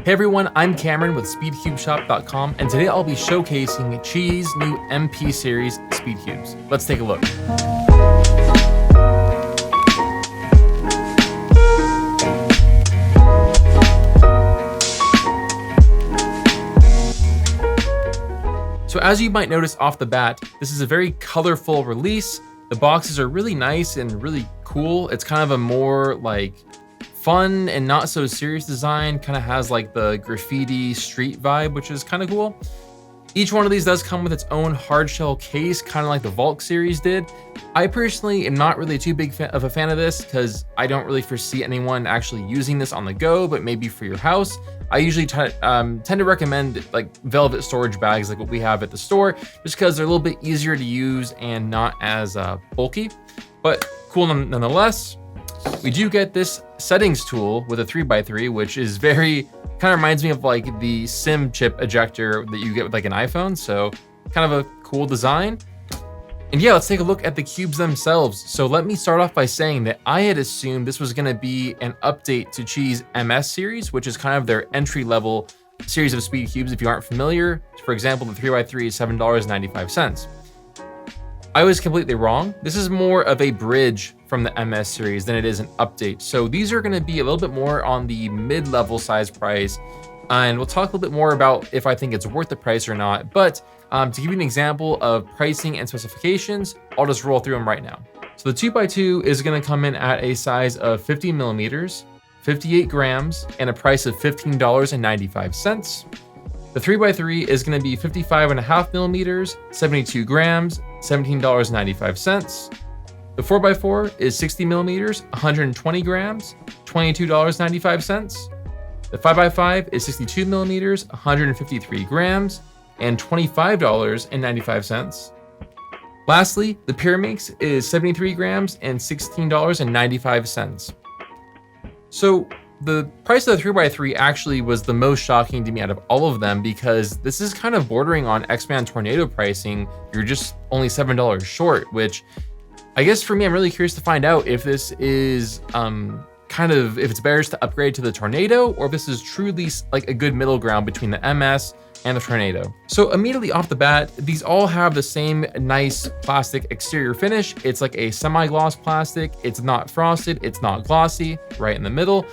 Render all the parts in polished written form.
Hey everyone, I'm Cameron with SpeedCubeShop.com, and today I'll be showcasing QiYi's new MP series Speed Cubes. Let's take a look. So as you might notice off the bat, this is a very colorful release. The boxes are really nice and really cool. It's kind of a more like fun and not so serious design, kind of has like the graffiti street vibe, which is kind of cool. Each one of these does come with its own hard shell case, kind of like the Vault series did. I personally am not really too big of a fan of this because I don't really foresee anyone actually using this on the go, but maybe for your house. I usually tend to recommend like velvet storage bags like what we have at the store, just because they're a little bit easier to use and not as bulky, but cool nonetheless. We do get this settings tool with a 3x3, which is very, kind of reminds me of like the SIM chip ejector that you get with like an iPhone. So kind of a cool design. And yeah, let's take a look at the cubes themselves. So let me start off by saying that I had assumed this was gonna be an update to QiYi's MS series, which is kind of their entry-level series of speed cubes. If you aren't familiar, for example, the 3x3 is $7.95. I was completely wrong. This is more of a bridge from the MS series than it is an update. So these are gonna be a little bit more on the mid-level size price. And we'll talk a little bit more about if I think it's worth the price or not. But to give you an example of pricing and specifications, I'll just roll through them right now. So the 2x2 is gonna come in at a size of 50 millimeters, 58 grams, and a price of $15.95. The 3x3 is gonna be 55.5 millimeters, 72 grams, $17.95. The 4x4 is 60 millimeters, 120 grams, $22.95. The 5x5 is 62 millimeters, 153 grams, and $25.95. Lastly, the Pyraminx is 73 grams and $16.95. So the price of the 3x3 actually was the most shocking to me out of all of them, because this is kind of bordering on X-Man Tornado pricing. You're just only $7 short, which I guess for me, I'm really curious to find out if this is if it's better to upgrade to the Tornado, or if this is truly like a good middle ground between the MS and the Tornado. So immediately off the bat, these all have the same nice plastic exterior finish. It's like a semi-gloss plastic. It's not frosted, it's not glossy, right in the middle.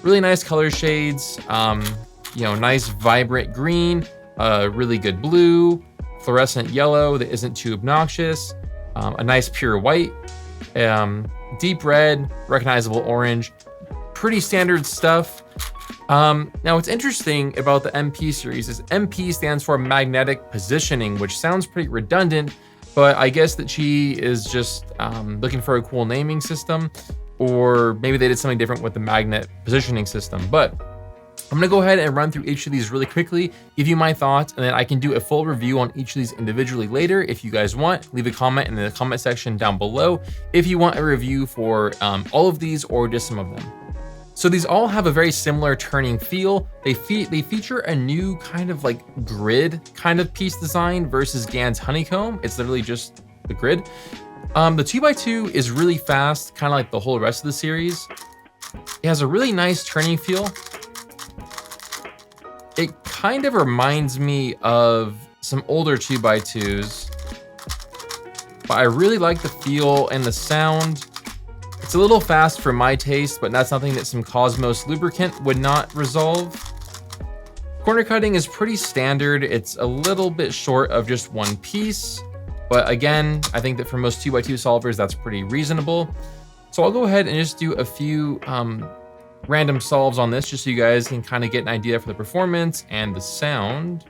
Really nice color shades, nice vibrant green, really good blue, fluorescent yellow that isn't too obnoxious, a nice pure white, deep red, recognizable orange, pretty standard stuff. Now what's interesting about the MP series is MP stands for magnetic positioning, which sounds pretty redundant, but I guess that QiYi is just looking for a cool naming system, or maybe they did something different with the magnet positioning system. But I'm gonna go ahead and run through each of these really quickly, give you my thoughts, and then I can do a full review on each of these individually later. If you guys want, leave a comment in the comment section down below if you want a review for all of these or just some of them. So these all have a very similar turning feel. They feature a new kind of like grid kind of piece design versus Gan's honeycomb. It's literally just the grid. The 2x2 is really fast, kind of like the whole rest of the series. It has a really nice turning feel. It kind of reminds me of some older 2x2s, but I really like the feel and the sound. It's a little fast for my taste, but that's something that some Cosmos lubricant would not resolve. Corner cutting is pretty standard. It's a little bit short of just one piece, but again, I think that for most 2x2 solvers, that's pretty reasonable. So I'll go ahead and just do a few random solves on this, just so you guys can kind of get an idea for the performance and the sound.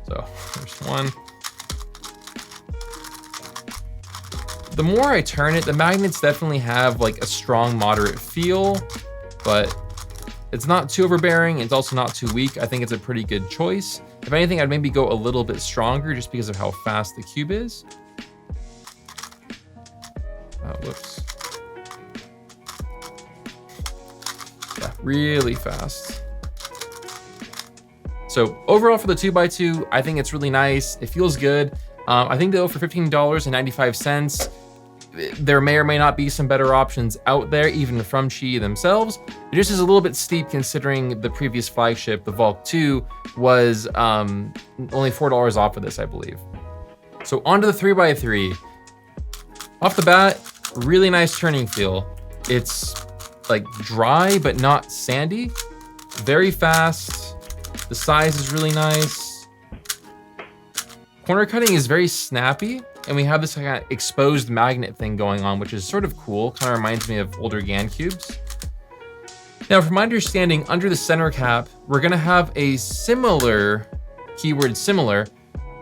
So there's one. The more I turn it, the magnets definitely have like a strong, moderate feel, but it's not too overbearing. It's also not too weak. I think it's a pretty good choice. If anything, I'd maybe go a little bit stronger just because of how fast the cube is. Whoops. Yeah, really fast. So overall for the 2x2, I think it's really nice. It feels good. I think though for $15.95, there may or may not be some better options out there, even from QiYi themselves. It just is a little bit steep considering the previous flagship, the Valk 2, was only $4 off of this, I believe. So onto the 3x3. Off the bat, really nice turning feel. It's like dry, but not sandy. Very fast. The size is really nice. Corner cutting is very snappy. And we have this kind of exposed magnet thing going on, which is sort of cool. Kind of reminds me of older GAN cubes. Now, from my understanding, under the center cap, we're gonna have a similar, keyword similar,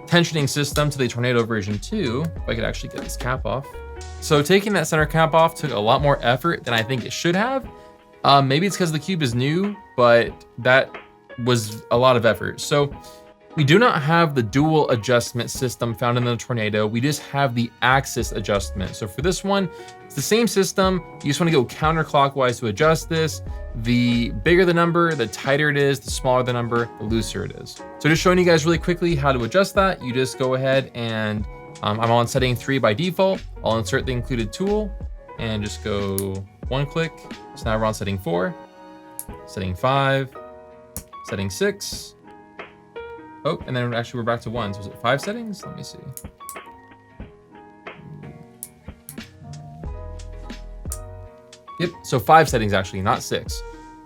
tensioning system to the Tornado version 2. If I could actually get this cap off. So taking that center cap off took a lot more effort than I think it should have. Maybe it's because the cube is new, but that was a lot of effort. So we do not have the dual adjustment system found in the Tornado. We just have the axis adjustment. So for this one, it's the same system. You just want to go counterclockwise to adjust this. The bigger the number, the tighter it is. The smaller the number, the looser it is. So just showing you guys really quickly how to adjust that. You just go ahead and I'm on setting 3 by default. I'll insert the included tool and just go one click. So now we're on setting 4, setting 5, setting 6. Oh, and then actually we're back to 1. So is it 5 settings? Let me see. Yep, so 5 settings actually, not 6.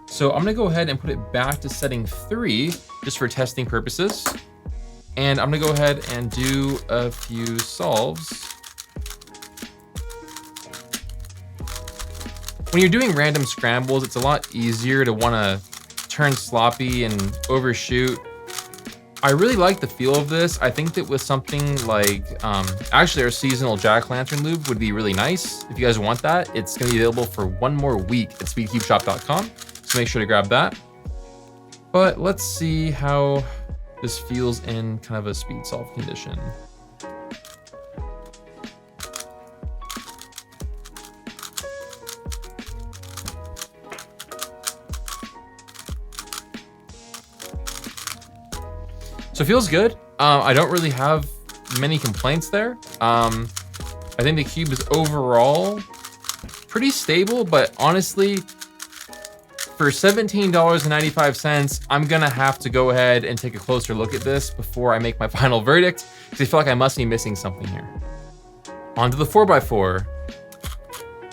So I'm gonna go ahead and put it back to setting 3 just for testing purposes. And I'm gonna go ahead and do a few solves. When you're doing random scrambles, it's a lot easier to wanna turn sloppy and overshoot. I really like the feel of this. I think that with something like, actually our seasonal jack-o'-lantern lube would be really nice. If you guys want that, it's gonna be available for 1 more week at SpeedCubeShop.com. So make sure to grab that. But let's see how this feels in kind of a speed solve condition. So it feels good. I don't really have many complaints there. I think the cube is overall pretty stable, but honestly, for $17.95, I'm gonna have to go ahead and take a closer look at this before I make my final verdict, because I feel like I must be missing something here. On to the 4x4.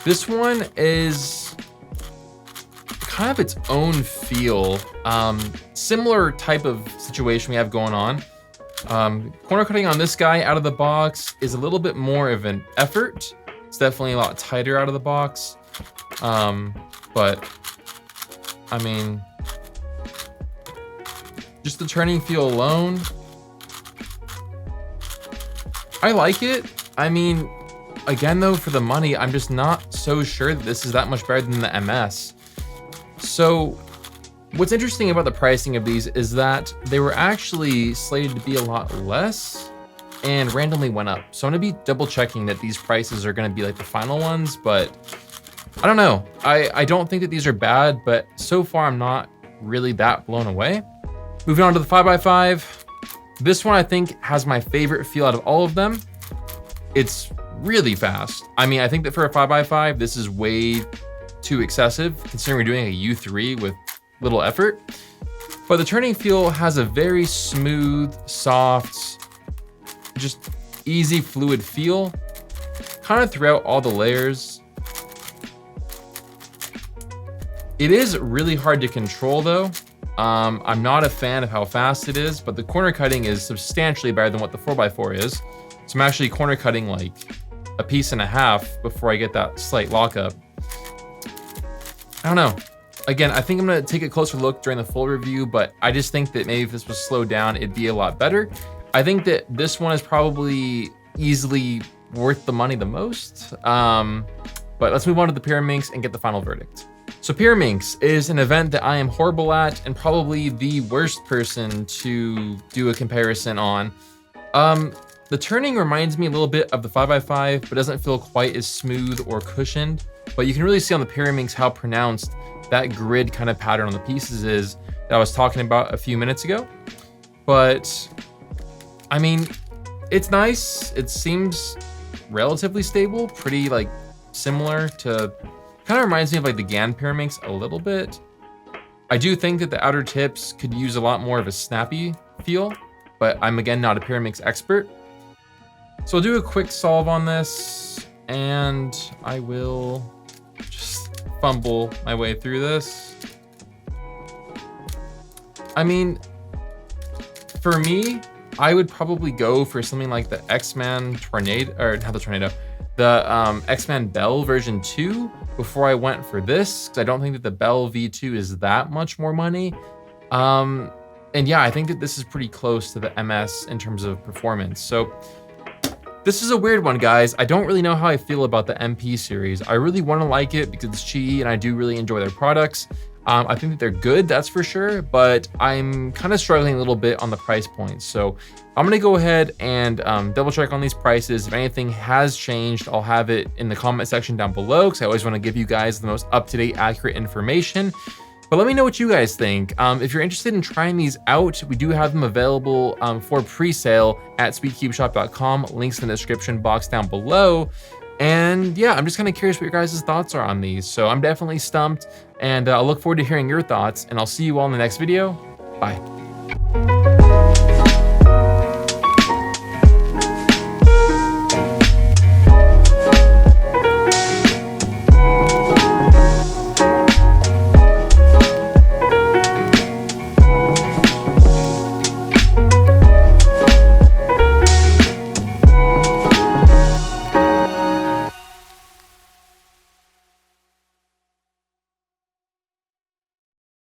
This one is kind of its own feel. Similar type of situation we have going on. Corner cutting on this guy out of the box is a little bit more of an effort. It's definitely a lot tighter out of the box. But I mean, just the turning feel alone, I like it. I mean, again though, for the money, I'm just not so sure that this is that much better than the MS. So what's interesting about the pricing of these is that they were actually slated to be a lot less and randomly went up. So I'm gonna be double checking that these prices are gonna be like the final ones, but I don't know. I don't think that these are bad, but so far I'm not really that blown away. Moving on to the 5x5. This one I think has my favorite feel out of all of them. It's really fast. I mean, I think that for a 5x5, this is way too excessive considering we're doing a U3 with little effort. But the turning feel has a very smooth, soft, just easy, fluid feel, kind of throughout all the layers. It is really hard to control though. I'm not a fan of how fast it is, but the corner cutting is substantially better than what the 4x4 is. So I'm actually corner cutting like a piece and a half before I get that slight lockup. I don't know. Again, I think I'm gonna take a closer look during the full review, but I just think that maybe if this was slowed down, it'd be a lot better. I think that this one is probably easily worth the money the most. But let's move on to the Pyraminx and get the final verdict. So Pyraminx is an event that I am horrible at and probably the worst person to do a comparison on. The turning reminds me a little bit of the 5x5, but doesn't feel quite as smooth or cushioned. But you can really see on the Pyraminx how pronounced that grid kind of pattern on the pieces is that I was talking about a few minutes ago. But I mean, it's nice. It seems relatively stable, pretty like similar to, kind of reminds me of like the GAN Pyraminx a little bit. I do think that the outer tips could use a lot more of a snappy feel, but I'm again not a Pyraminx expert. So I'll do a quick solve on this, and I will just fumble my way through this. I mean, for me, I would probably go for something like the X-Man Tornado, or not the Tornado, the X-Man Bell version 2 before I went for this, because I don't think that the Bell V2 is that much more money. And yeah, I think that this is pretty close to the MS in terms of performance. So this is a weird one, guys. I don't really know how I feel about the MP series. I really want to like it because it's QiYi and I do really enjoy their products. I think that they're good, that's for sure, but I'm kind of struggling a little bit on the price point. So I'm gonna go ahead and double check on these prices. If anything has changed, I'll have it in the comment section down below, because I always want to give you guys the most up-to-date, accurate information. But let me know what you guys think. If you're interested in trying these out, we do have them available for pre-sale at SpeedCubeShop.com. Links in the description box down below. And yeah, I'm just kind of curious what your guys' thoughts are on these. So I'm definitely stumped, and I'll look forward to hearing your thoughts, and I'll see you all in the next video. Bye.